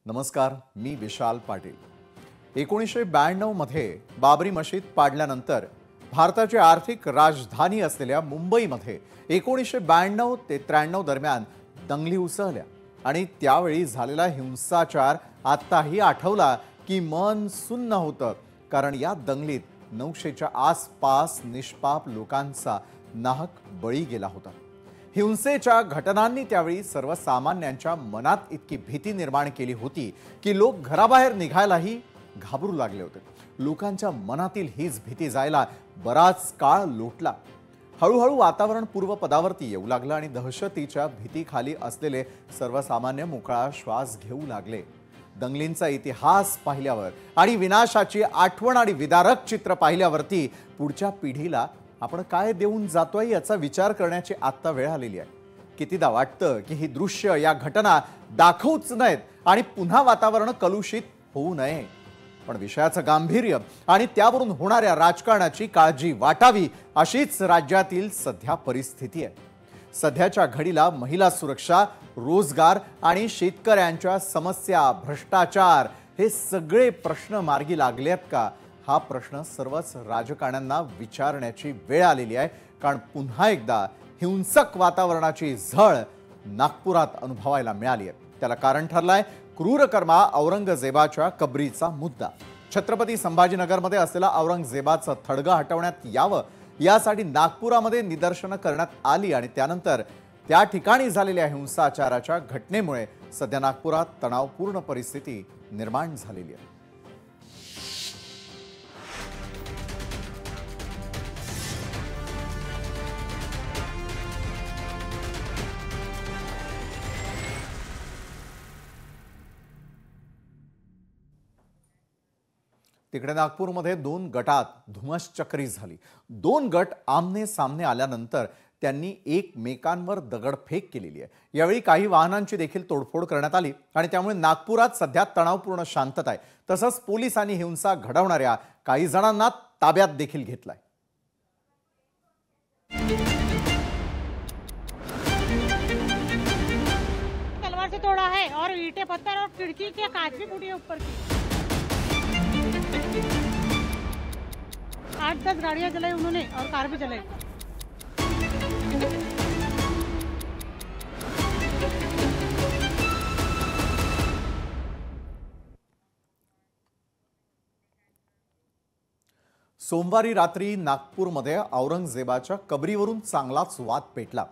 नमस्कार, मी विशाल पाटील। 1992 मध्ये बाबरी मशीद पाडल्यानंतर भारताची आर्थिक राजधानी असलेल्या मुंबईमध्ये 1992 ते 93 दरम्यान दंगली उसळल्या आणि त्यावेळी झालेला हिंसाचार आताही आठवला की मन सुन्न होतं, कारण या दंगलीत 900च्या आसपास निष्पाप लोकांचा नाहक बळी गेला होता। हिंसेच्या घटनांनी त्यावेळी सर्वसामान्यांच्या मनात इतकी भीती निर्माण केली होती की लोक घराबाहेर निघायलाही घाबरू लागले होते। लोकांच्या मनातील हीच भीती जायला बराच काळ लोटला। हळूहळू वातावरण पूर्वपदावरती येऊ लागलं आणि दहशतीच्या भीतीखाली असलेले सर्वसामान्य मोकळा श्वास घेऊ लागले। दंगलींचा इतिहास पाहिल्यावर आणि विनाशाची आठवण आणि विदारक चित्र पाहिल्यावरती पुढच्या पिढीला आपण काय देऊन जातोय याचा विचार करण्याची आता वेळ आलेली आहे। कितीदा वाटतं की ही दृश्य, या घटना दाखवूच नयेत आणि पुन्हा वातावरण कलुषित होऊ नये, पण विषयाचं गांभीर्य आणि त्यावरून होणाऱ्या राजकारणाची काळजी वाटावी अशीच राज्यातील सध्या परिस्थिती आहे। सध्याच्या घडीला महिला सुरक्षा, रोजगार आणि शेतकऱ्यांच्या समस्या, भ्रष्टाचार हे सगळे प्रश्न मार्गी लागलेत का? हा प्रश्न सर्वच राजकारण्यांना विचारण्याची वेळ आलेली आहे, कारण पुन्हा एकदा हिंसक वातावरणाची झळ नागपुरात अनुभवायला मिळाली आहे। त्याला कारण ठरलाय क्रूरकर्मा औरंगजेबाच्या कबरीचा मुद्दा। छत्रपती संभाजीनगरमध्ये असलेला औरंगजेबाचं थडगं हटवण्यात यावं यासाठी नागपुरामध्ये निदर्शनं करण्यात आली आणि त्यानंतर त्या ठिकाणी झालेल्या हिंसाचाराच्या घटनेमुळे सध्या नागपुरात तणावपूर्ण परिस्थिती निर्माण झालेली आहे। तिकडे नागपूरमध्ये 2 गटात धुमश्चक्री झाली। 2 गट आमने सामने आल्यानंतर त्यांनी एकमेकांवर दगडफेक केलेली आहे। यावेळी काही वाहनांची देखील तोडफोड करण्यात आली आणि त्यामुळे नागपुरात सध्या तणावपूर्ण शांतता आहे। तसंच पोलिसांनी हिंसा घडवणाऱ्या काही जणांना ताब्यात देखील घेतलाय। तलवार से तोड़ा है और ईंटें पत्थर और खिड़की के कांच भी फूटी है ऊपर की। 8-10 गाड़ियां जलाई उन्होंने और कार भी जलाई। सोमवारी रात्री नागपूरमध्ये औरंगजेबाच्या कबरीवरून चांगलाच वाद पेटला।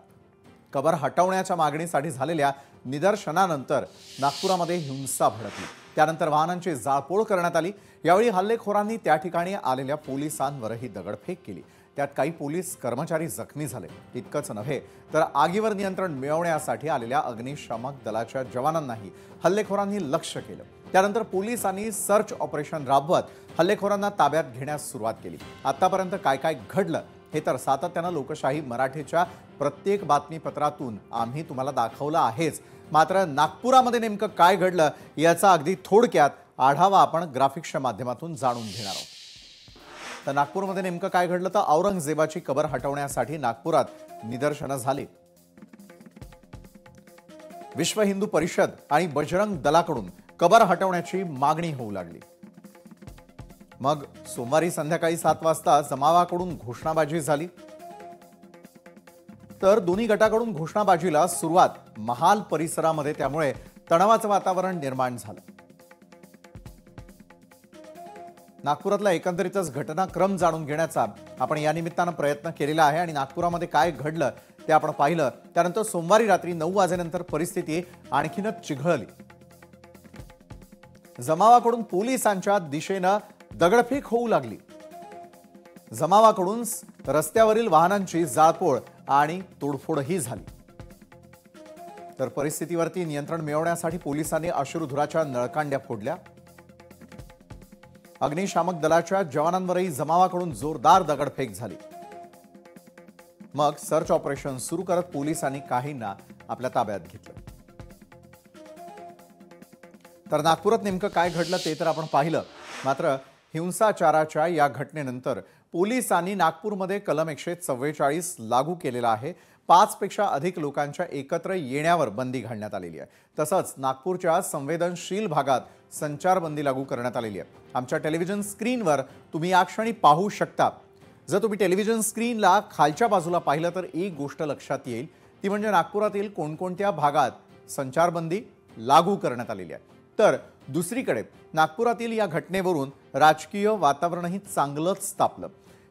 कबर हटवण्याच्या मागणीसाठी झालेल्या निदर्शनानंतर नागपुरामध्ये हिंसा भडकली। त्यानंतर वाहनांची जाळपोळ करण्यात आली। यावेळी हल्लेखोरांनी त्या ठिकाणी आलेल्या पोलिसांवरही दगडफेक केली। त्यात काही पोलीस कर्मचारी जखमी झाले। इतकंच नव्हे तर आगीवर नियंत्रण मिळवण्यासाठी आलेल्या अग्निशामक दलाच्या जवानांनाही हल्लेखोरांनी लक्ष्य केलं। त्यानंतर पोलिसांनी सर्च ऑपरेशन राबवत हल्लेखोरांना ताब्यात घेण्यास सुरुवात केली। आतापर्यंत काय काय घडलं हे तर सातत्यानं लोकशाही मराठीच्या प्रत्येक बातमीपत्रातून आम्ही तुम्हाला दाखवलं आहेच, मात्र नागपुरामध्ये नेमकं काय घडलं याचा अगदी थोडक्यात आढावा आपण ग्राफिक्सच्या माध्यमातून जाणून घेणार आहोत। तर नागपूरमध्ये नेमकं काय घडलं तर औरंगजेबाची कबर हटवण्यासाठी नागपुरात निदर्शनं झाली। विश्व हिंदू परिषद आणि बजरंग दलाकडून कबर हटवण्याची मागणी होऊ लागली। मग सोमवारी संध्याकाळी 7 वाजता जमावाकडून घोषणाबाजी झाली, तर दोन्ही गटाकडून घोषणाबाजीला सुरुवात महाल परिसरामध्ये, त्यामुळे तणावाचं वातावरण निर्माण झालं। नागपुरातला एकंदरीतच घटनाक्रम जाणून घेण्याचा आपण या निमित्तानं प्रयत्न केलेला आहे आणि नागपुरामध्ये काय घडलं ते आपण पाहिलं। त्यानंतर सोमवारी रात्री 9 वाजेनंतर परिस्थिती आणखीनच चिघळली। जमावाकडून पोलिसांच्या दिशेनं दगडफेक होऊ लागली। जमावाकडून रस्त्यावरील वाहनांची जाळपोळ आणि तोडफोडही झाली। तर परिस्थितीवरती नियंत्रण मिळवण्यासाठी पोलिसांनी अश्रुधुराच्या नळकांड्या फोडल्या। अग्निशामक दलाच्या जवानांवरही जमावाकडून जोरदार दगडफेक झाली। मग सर्च ऑपरेशन सुरू करत पोलिसांनी काहींना आपल्या ताब्यात घेतलं। तर नागपुरात नेमकं काय घडलं ते तर आपण पाहिलं, मात्र हिंसाचाराच्या या घटनेनंतर पोलिसांनी नागपूरमध्ये कलम 144 लागू केलेला आहे. 5 पेक्षा अधिक लोकांच्या एकत्र येण्यावर बंदी घालण्यात आलेली आहे. तसंच नागपूरच्या संवेदनशील भागात संचारबंदी लागू करण्यात आलेली आहे. आमच्या टेलिव्हिजन स्क्रीनवर तुम्ही या क्षणी पाहू शकता. जर तुम्ही टेलिव्हिजन स्क्रीनला खालच्या बाजूला पाहिलं तर एक गोष्ट लक्षात येईल, ती म्हणजे नागपुरातील कोणकोणत्या भागात संचारबंदी लागू करण्यात आलेली आहे. तर दुसरीकडे नागपुरातील या घटनेवरून राजकीय वातावरणही चांगलंच तापलं.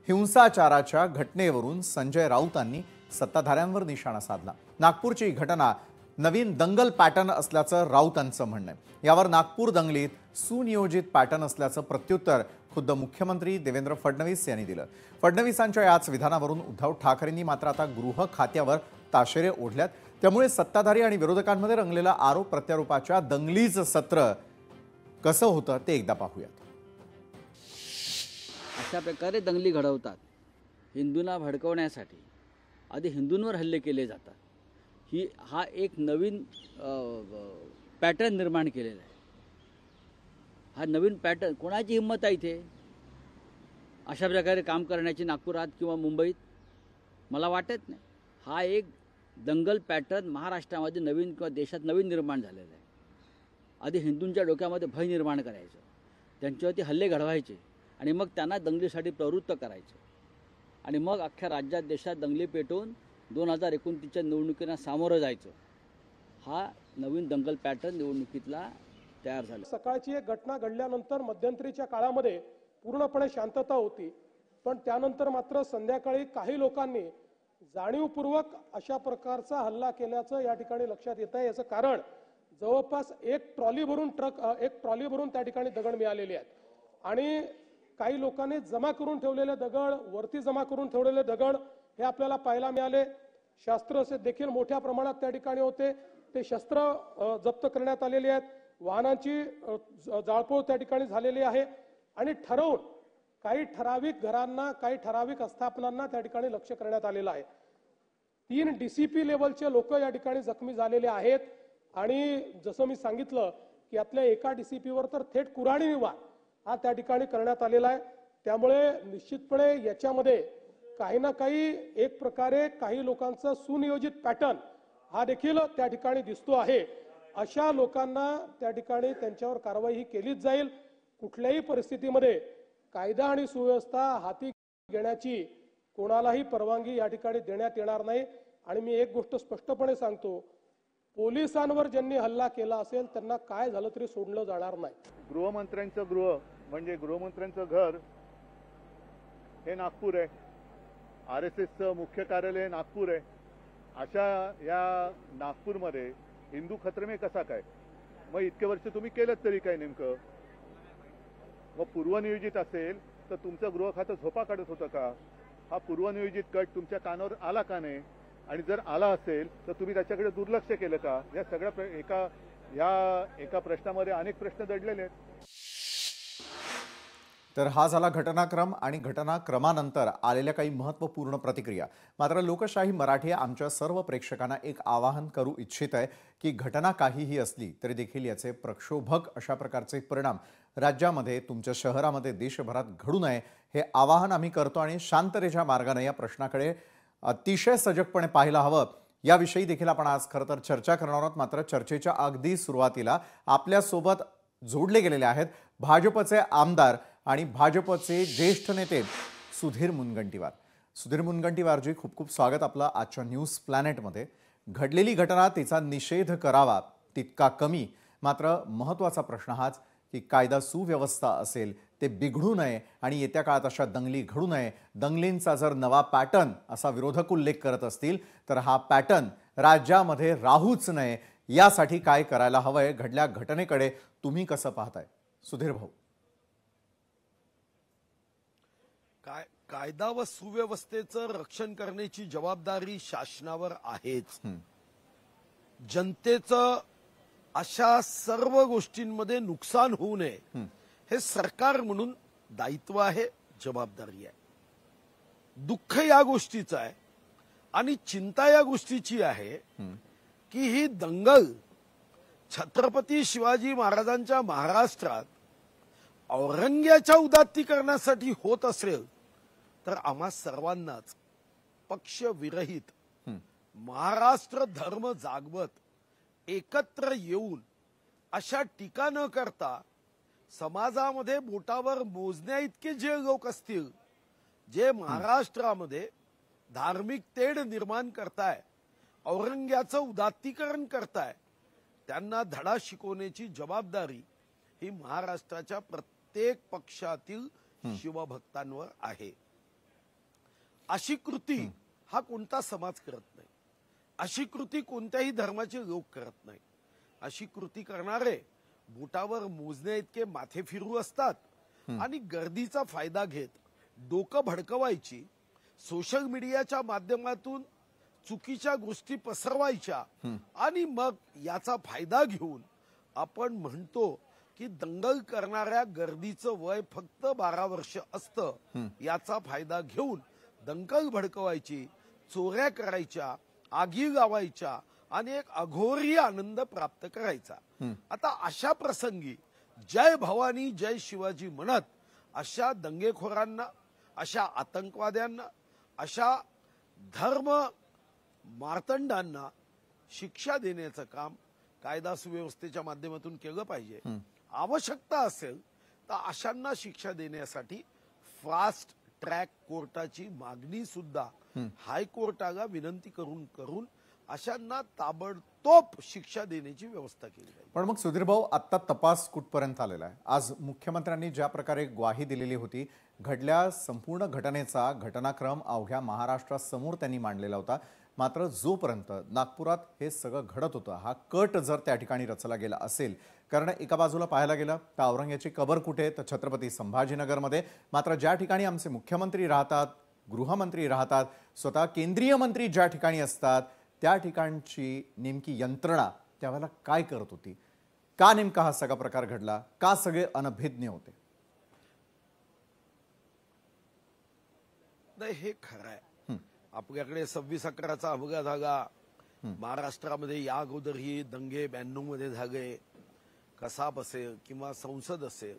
हिंसाचाराच्या घटनेवरून संजय राऊतांनी सत्ताधाऱ्यांवर निशाणा साधला. नागपूरची घटना नवीन दंगल पॅटर्न असल्याचं राऊतांचं म्हणणं आहे. यावर नागपूर दंगलीत सुनियोजित पॅटर्न असल्याचं प्रत्युत्तर खुद्द मुख्यमंत्री देवेंद्र फडणवीस यांनी दिलं. फडणवीसांच्या याच विधानावरून उद्धव ठाकरेंनी मात्र आता गृह खात्यावर ताशेरे ओढल्यात. त्यामुळे सत्ताधारी आणि विरोधकांमध्ये रंगलेलं आरोप प्रत्यारोपाच्या दंगलीचं सत्र कसं होतं ते एकदा पाहूयात. अशा प्रकारे दंगली घडवतात. हिंदूंना भडकवण्यासाठी आधी हिंदूंवर हल्ले केले जातात. हा एक नवीन पॅटर्न निर्माण केलेला आहे. हा नवीन पॅटर्न कोणाची हिंमत आहे इथे अशा प्रकारे काम करण्याची नागपुरात किंवा मुंबईत? मला वाटत नाही. हा एक दंगल पॅटर्न महाराष्ट्रामध्ये नवीन किंवा देशात नवीन निर्माण झालेला आहे. आधी हिंदूंच्या डोक्यामध्ये भय निर्माण करायचं, त्यांच्यावरती हल्ले घडवायचे आणि मग त्यांना दंगलीसाठी प्रवृत्त करायचं आणि मग अख्ख्या राज्यात देशात दंगली पेटवून 2029च्या निवडणुकीला सामोरं जायचं. हा नवीन दंगल पॅटर्न निवडणुकीतला तयार झाला. सकाळची एक घटना घडल्यानंतर मध्यंतरीच्या काळामध्ये पूर्णपणे शांतता होती, पण त्यानंतर मात्र संध्याकाळी काही लोकांनी जाणीवपूर्वक अशा प्रकारचा हल्ला केल्याचं या ठिकाणी लक्षात येत आहे. याचं कारण जवळपास एक ट्रॉली भरून त्या ठिकाणी दगड मिळालेले आहेत आणि काही लोकांनी जमा करून ठेवलेले दगड, वरती जमा करून ठेवलेले दगड हे आपल्याला पाहायला मिळाले. शस्त्र देखील मोठ्या प्रमाणात त्या ठिकाणी होते. ते शस्त्र जप्त करण्यात आलेले आहेत. वाहनांची जाळपोळ त्या ठिकाणी झालेली आहे आणि ठरवून काही ठराविक घरांना, काही ठराविक आस्थापनांना त्या ठिकाणी लक्ष करण्यात आलेलं आहे. 3 DCP लेवलचे लोक या ठिकाणी जखमी झालेले आहेत आणि जसं मी सांगितलं की यातल्या एका DCPवर तर थेट कुऱ्हाडी वार हा त्या ठिकाणी करण्यात आलेला आहे. त्यामुळे निश्चितपणे याच्यामध्ये काही ना काही एक प्रकारे काही लोकांचा सुनियोजित पॅटर्न हा देखील त्या ठिकाणी दिसतो आहे. अशा लोकांना त्या ठिकाणी त्यांच्यावर कारवाई ही केलीच जाईल. कुठल्याही परिस्थितीमध्ये कायदा आणि सुव्यवस्था हाती घेण्याची कोणालाही परवानगी या ठिकाणी देण्यात येणार नाही. आणि मी एक गोष्ट स्पष्टपणे सांगतो, पोलिसांवर ज्यांनी हल्ला केला असेल त्यांना काय झालं तरी सोडलं जाणार नाही. गृहमंत्र्यांचं गृह म्हणजे गृहमंत्र्यांचं घर हे नागपूर आहे. RSSचं मुख्य कार्यालय नागपूर आहे. अशा या नागपूरमध्ये हिंदू खतरमे कसा काय? मग इतके वर्ष तुम्ही केलं तरी काय नेमकं? मग पूर्वनियोजित असेल तर तुमचं गृह खातं झोपा काढत होतं का? हा पूर्वनियोजित कट तुमच्या कानावर आला का नाही? आणि जर आला असेल तर तुम्ही त्याच्याकडे दुर्लक्ष केलं का? या सगळ्या एका प्रश्नामध्ये अनेक प्रश्न दडलेले आहेत. तर हा झाला घटनाक्रम आणि घटनाक्रमानंतर आलेल्या काही महत्त्वपूर्ण प्रतिक्रिया. मात्र लोकशाही मराठी आमच्या सर्व प्रेक्षकांना एक आवाहन करू इच्छित आहे की घटना काहीही असली तरी देखील याचे प्रक्षोभक अशा प्रकारचे परिणाम राज्यामध्ये, तुमच्या शहरामध्ये, देशभरात घडू नये हे आवाहन आम्ही करतो आणि शांततेच्या मार्गाने या प्रश्नाकडे अतिशय सजगपणे पाहायला हवं. याविषयी देखील आपण आज खरं तर चर्चा करणार आहोत. मात्र चर्चेच्या अगदी सुरुवातीला आपल्यासोबत जोडले गेलेले आहेत भाजपचे आमदार आणि भाजपचे ज्येष्ठ नेते सुधीर मुनगंटीवार. सुधीर मुनगंटीवारजी, खूप खूप स्वागत आपलं आजच्या न्यूज प्लॅनेटमध्ये. घडलेली घटना, तिचा निषेध करावा तितका कमी. मात्र महत्त्वाचा प्रश्न हाच की कायदा सुव्यवस्था असेल ते बिघडू नये आणि येत्या काळात अशा दंगली घडू नये. दंगलींचा जर नवा पॅटर्न असा विरोधक उल्लेख करत असतील तर हा पॅटर्न राज्यामध्ये राहूच नये. यासाठी काय करायला हवंय? घडल्या घटनेकडे तुम्ही कसं पाहताय सुधीर भाऊ? कायदा व सुव्यवस्थेचं रक्षण करण्याची जबाबदारी शासनावर आहेच. जनतेचं अशा सर्व गोष्टींमध्ये नुकसान होऊ नये हे सरकार म्हणून दायित्व आहे, जबाबदारी आहे. दुःख या गोष्टीचं आहे आणि चिंता या गोष्टीची आहे की ही दंगल छत्रपती शिवाजी महाराजांच्या महाराष्ट्रात औरंग्याच्या उदात्तीकरणासाठी होत असेल तर आम्हा सर्वांनाच पक्षविरहित महाराष्ट्र धर्म जागवत एकत्र येऊन अशा टीका न करता समाजामध्ये बोटावर मोजण्या इतके जे लोक असतील जे महाराष्ट्रामध्ये धार्मिक तेढ निर्माण करताय, औरंग्याचं उदात्तीकरण करताय, त्यांना धडा शिकवण्याची जबाबदारी ही महाराष्ट्राच्या प्रत्येक पक्षातील शिवभक्तांवर आहे. अशी कृती हा कोणता समाज करत नाही, अशी कृती कोणत्याही धर्माचे लोक करत नाही. अशी कृती करणारे बोटावर मोजण्या इतके माथे फिरू असतात आणि गर्दीचा फायदा घेत डोकं भडकवायची, सोशल मीडियाच्या माध्यमातून चुकीच्या गोष्टी पसरवायच्या आणि मग याचा फायदा घेऊन आपण म्हणतो की दंगल करणाऱ्या गर्दीचं वय फक्त 12 वर्ष असतं, याचा फायदा घेऊन दंगल भडकवायची, चोऱ्या करायच्या, आगी लावायच्या आणि एक अघोरी आनंद प्राप्त करायचा. आता अशा प्रसंगी जय भवानी जय शिवाजी म्हणत अशा दंगेखोरांना, अशा आतंकवाद्यांना, अशा धर्म मार्तंडांना शिक्षा देण्याचं काम कायदा सुव्यवस्थेच्या माध्यमातून केलं पाहिजे. आवश्यकता असेल तर अशांना शिक्षा देण्यासाठी फास्ट ट्रॅक कोर्टाची मागणी सुद्धा हायकोर्टाला विनंती करून अशांना ताबडतोब शिक्षा देण्याची व्यवस्था केली पाहिजे. पण मग सुधीर भाऊ, आता तपास कुठपर्यंत आलेला आहे? आज मुख्यमंत्र्यांनी ज्या प्रकारे ग्वाही दिलेली होती, घडल्या संपूर्ण घटनेचा घटनाक्रम अवघ्या महाराष्ट्रासमोर त्यांनी मांडलेला होता. मात्र जोपर्यंत नागपुरात हे सगळं घडत होतं, हा कट जर त्या ठिकाणी रचला गेला असेल, कारण एका बाजूला पाहायला गेलं तर औरंग्याची कबर कुठे, तर छत्रपती संभाजीनगरमध्ये. मात्र ज्या ठिकाणी आमचे मुख्यमंत्री राहतात, गृहमंत्री राहतात, स्वतः केंद्रीय मंत्री ज्या ठिकाणी असतात, त्या ठिकाणची नेमकी यंत्रणा त्यावेळेला काय करत होती? का नेमका हा सगळा प्रकार घडला? का सगळे अनभिज्ञ होते? नाही, हे खरं आहे. आपल्याकडे 26/11चा अपघात झाला. महाराष्ट्रामध्ये या अगोदरही दंगे 92 मध्ये झाले. कसाब असेल किंवा संसद असेल,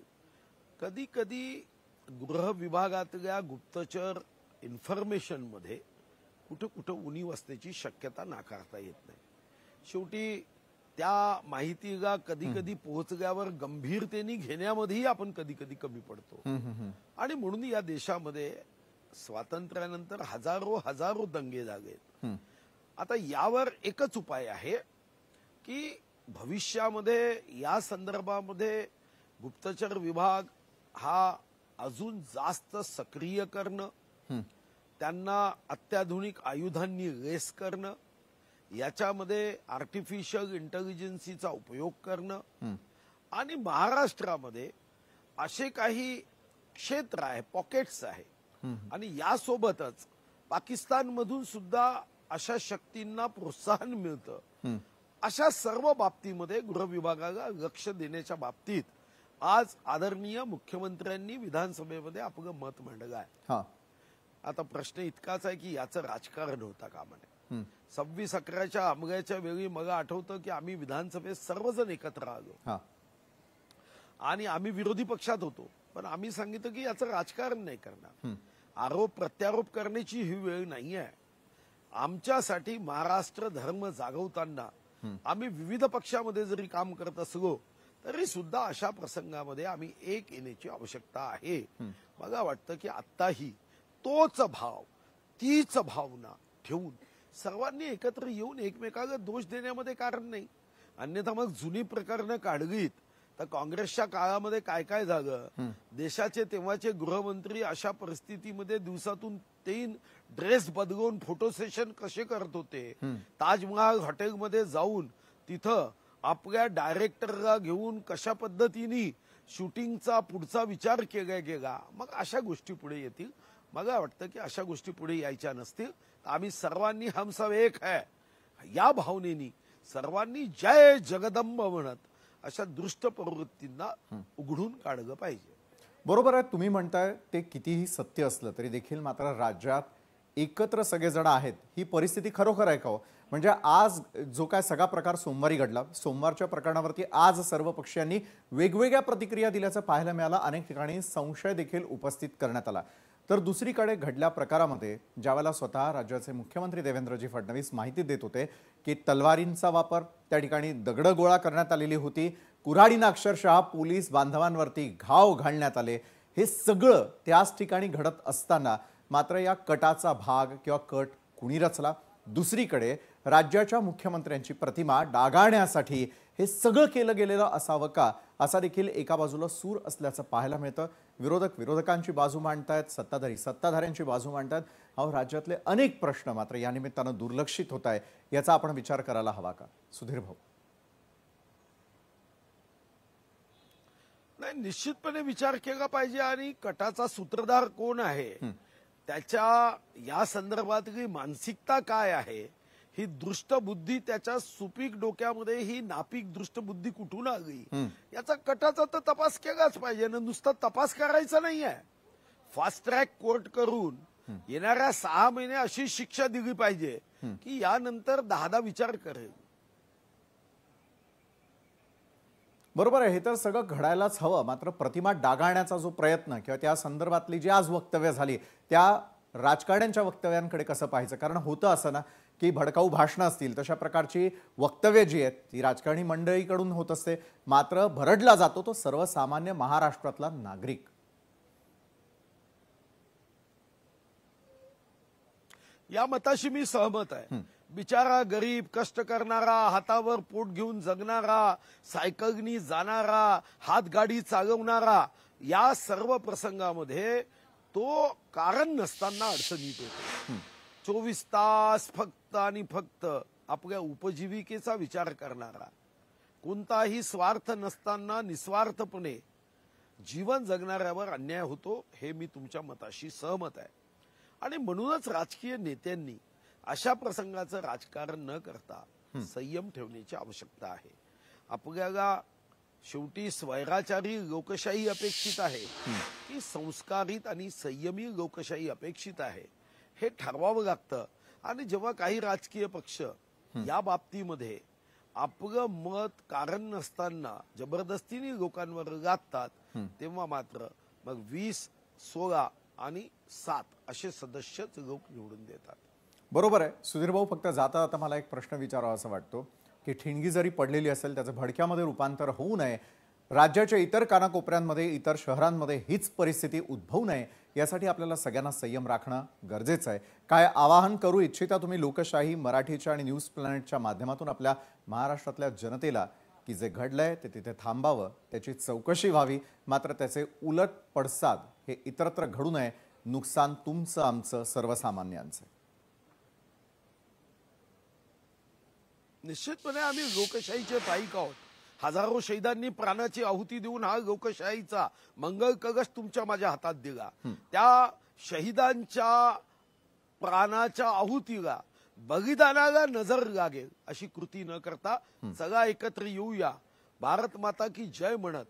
कधी कधी गृह विभागातल्या गुप्तचर इन्फॉर्मेशन मध्ये कुठं कुठं उणीव असण्याची शक्यता नाकारता येत नाही. शेवटी त्या माहितीला कधी कधी पोहोचल्यावर गंभीरतेने घेण्यामध्येही आपण कधी कधी कमी पडतो. आणि म्हणून या देशामध्ये स्वातंत्र्यानंतर हजारो दंगे झालेत. आता यावर एकच उपाय आहे की भविष्यामध्ये या संदर्भामध्ये गुप्तचर विभाग हा अजून जास्त सक्रिय करणं, त्यांना अत्याधुनिक आयुधांनी लेस करणं, याच्यामध्ये आर्टिफिशियल इंटेलिजन्सीचा उपयोग करणं आणि महाराष्ट्रामध्ये असे काही क्षेत्र आहे, पॉकेट्स आहे आणि यासोबतच पाकिस्तानमधून सुद्धा अशा शक्तींना प्रोत्साहन मिळतं. अशा सर्व बाबतीमध्ये गृह विभागाला लक्ष देण्याच्या बाबतीत आज आदरणीय मुख्यमंत्र्यांनी विधानसभेमध्ये आपलं मत मांडलं आहे. आता प्रश्न इतकाच आहे की याचं राजकारण होता कामा नये. 26/11च्या हमल्याच्या वेळी मला आठवतं की आम्ही विधानसभेत सर्वजण एकत्र आलो आणि आम्ही विरोधी पक्षात होतो, पण आम्ही सांगितलं की याचं राजकारण नाही करणार. आरोप प्रत्यारोप करण्याची ही वेळ नाही आहे. आमच्यासाठी महाराष्ट्र धर्म जागवताना आम्ही विविध पक्षामध्ये जरी काम करत असलो तरी सुद्धा अशा प्रसंगामध्ये आम्ही एक येण्याची आवश्यकता आहे. मला वाटतं की आत्ताही तोच भाव, तीच भावना ठेवून सर्वांनी एकत्र येऊन एकमेकाला दोष देण्यामध्ये कारण नाही. अन्यथा मग जुनी प्रकरणं काढलीत तर काँग्रेसच्या काळामध्ये काय काय झालं, देशाचे तेव्हाचे गृहमंत्री अशा परिस्थितीमध्ये दिवसातून 3 ड्रेस बदलून फोटो सेशन कसे करत होते, ताजमहाल हॉटेलमध्ये जाऊन तिथं आपल्या डायरेक्टरला घेऊन कशा पद्धतीने शूटिंगचा पुढचा विचार केला गेला. मग अशा गोष्टी पुढे येतील. मला वाटतं की अशा गोष्टी पुढे यायच्या नसतील. आम्ही सर्वांनी हम सब एक है या भावनेनी सर्वांनी जय जगदंब म्हणत अशा दुष्ट प्रवृत्तींना उघडून काढलं पाहिजे. बरोबर आहे, तुम्ही म्हणताय ते कितीही सत्य असलं तरी देखील मात्र राज्यात एकत्र सगळेजण आहेत ही परिस्थिती खरोखर आहे का हो? म्हणजे आज जो काय सगळा प्रकार सोमवारी घडला, सोमवारच्या प्रकरणावरती आज सर्व पक्षीयांनी वेगवेगळ्या प्रतिक्रिया दिल्याचं पाहायला मिळालं. अनेक ठिकाणी संशय देखील उपस्थित करण्यात आला. तर दुसरीकडे घडल्या प्रकारामध्ये ज्यावेळेला स्वतः राज्याचे मुख्यमंत्री देवेंद्रजी फडणवीस माहिती देत होते की तलवारींचा वापर, त्या ठिकाणी दगडं गोळा करण्यात आलेली होती, कुऱ्हाडीनं अक्षरशः पोलीस बांधवांवरती घाव घालण्यात आले, हे सगळं त्याच ठिकाणी घडत असताना मात्र या कटाचा भाग किंवा कट कुणी रचला? दुसरीकडे राज्याच्या मुख्यमंत्र्यांची प्रतिमा डागाळण्यासाठी हे सगळं केलं गेलेलं असावं का, असा देखील एका बाजूला सूर असल्याचं पाहायला मिळतं. विरोधक विरोधकांची बाजू मांडतायत, सत्ताधारी सत्ताधाऱ्यांची बाजू मांडतायत. अहो, राज्यातले अनेक प्रश्न मात्र या निमित्तानं दुर्लक्षित होत आहे. याचा आपण विचार करायला हवा का, सुधीर भाऊ? नाही, निश्चितपणे विचार केला पाहिजे. आणि कटाचा सूत्रधार कोण आहे, त्याच्या या संदर्भातली मानसिकता काय आहे, ही दृष्टबुद्धी, त्याच्या सुपीक डोक्यामध्ये ही नापीक दृष्टबुद्धी कुठून आली, याचा कटाचा तर तपास केलाच पाहिजे ना. नुसता तपास करायचा नाहीये, फास्ट ट्रॅक कोर्ट करून येणाऱ्या 6 महिने अशी शिक्षा दिली पाहिजे की यानंतर 10दा विचार करेल. बरोबर आहे, हे तर सगळं घडायलाच हवं. मात्र प्रतिमा डागाळण्याचा जो प्रयत्न किंवा त्या संदर्भातली जी आज वक्तव्य झाली, त्या राजकारण्यांच्या वक्तव्यांकडे कसं पाहायचं? कारण होतं असं ना की भडकाऊ भाषणं असतील, तशा प्रकारची वक्तव्य जी आहेत ती राजकारणी मंडळीकडून होत असते, मात्र भरडला जातो तो सर्वसामान्य महाराष्ट्रातला नागरिक. या मताशी मी सहमत आहे. बिचारा गरीब, कष्ट करणारा, हातावर पोट घेऊन जगणारा, सायकलनी जाणारा, हातगाडी चालवणारा, या सर्व प्रसंगामध्ये तो कारण नसताना अडचणीत येतो. 24 तास फक्त आणि फक्त आपल्या उपजीविकेचा विचार करणारा, कोणताही स्वार्थ नसताना निस्वार्थपणे जीवन जगणाऱ्यावर अन्याय होतो, हे मी तुमच्या मताशी सहमत आहे. आणि म्हणूनच राजकीय नेत्यांनी अशा प्रसंगाचं राजकारण न करता संयम ठेवण्याची आवश्यकता आहे. आपल्याला शेवटी स्वैराचारी लोकशाही अपेक्षित आहे की संस्कारित आणि संयमी लोकशाही अपेक्षित आहे, हे ठरवावं लागतं. आणि जेव्हा काही राजकीय पक्ष या बाबतीमध्ये आपलं मत कारण नसताना जबरदस्तीने लोकांवर लादतात, तेव्हा मात्र मग 20, 16 आणि 7 असे सदस्यच लोक निवडून देतात. बरोबर आहे सुधीर भाऊ. फक्त जाता जाता मला एक प्रश्न विचारावा असं वाटतो की ठिणगी जरी पडलेली असेल, त्याचं भडक्यामध्ये रूपांतर होऊ नये, राज्याच्या इतर कानाकोपऱ्यांमध्ये, इतर शहरांमध्ये हीच परिस्थिती उद्भवू नये, यासाठी आपल्याला सगळ्यांना संयम राखणं गरजेचं आहे. काय आवाहन करू इच्छिता तुम्ही लोकशाही मराठीच्या आणि न्यूज प्लॅनेटच्या माध्यमातून आपल्या महाराष्ट्रातल्या जनतेला की जे घडलंय ते तिथे थांबावं, त्याची चौकशी व्हावी, मात्र त्याचे उलट पडसाद हे इतरत्र घडू नये, नुकसान तुमचं आमचं सर्वसामान्यांचं? निश्चितपणे आम्ही लोकशाहीचे पाईक आहोत. हजारो शहीदांनी प्राणाची आहुती देऊन हा लोकशाहीचा मंगल कलश तुमच्या माझ्या हातात दिला. त्या शहीदांच्या प्राणाच्या आहुतीला, बलिदानाला नजर लागेल अशी कृती न करता सगळा एकत्र येऊया, भारत माता की जय म्हणत,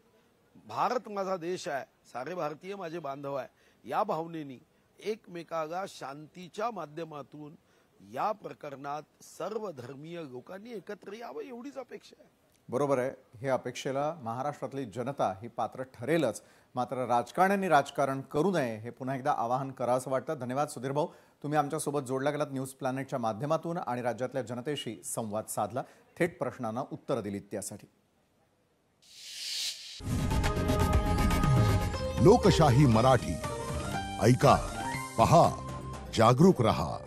भारत माझा देश आहे, सारे भारतीय माझे बांधव आहे, या भावनेनी एकमेकाला शांतीच्या माध्यमातून या प्रकरणात सर्व धर्मीय लोकांनी एकत्र यावं, एवढीच अपेक्षा आहे. बरोबर आहे, हे अपेक्षेला महाराष्ट्रातली जनता ही पात्र ठरेलच. मात्र राजकारण्यांनी राजकारण करू नये, हे पुन्हा एकदा आवाहन करावंसं वाटतं. धन्यवाद सुधीर भाऊ, तुम्ही आमच्यासोबत जोडला गेलात न्यूज प्लॅनेटच्या माध्यमातून आणि राज्यातल्या जनतेशी संवाद साधला, थेट प्रश्नांना उत्तर दिलीत त्यासाठी. लोकशाही मराठी ऐका, पहा, जागरूक रहा.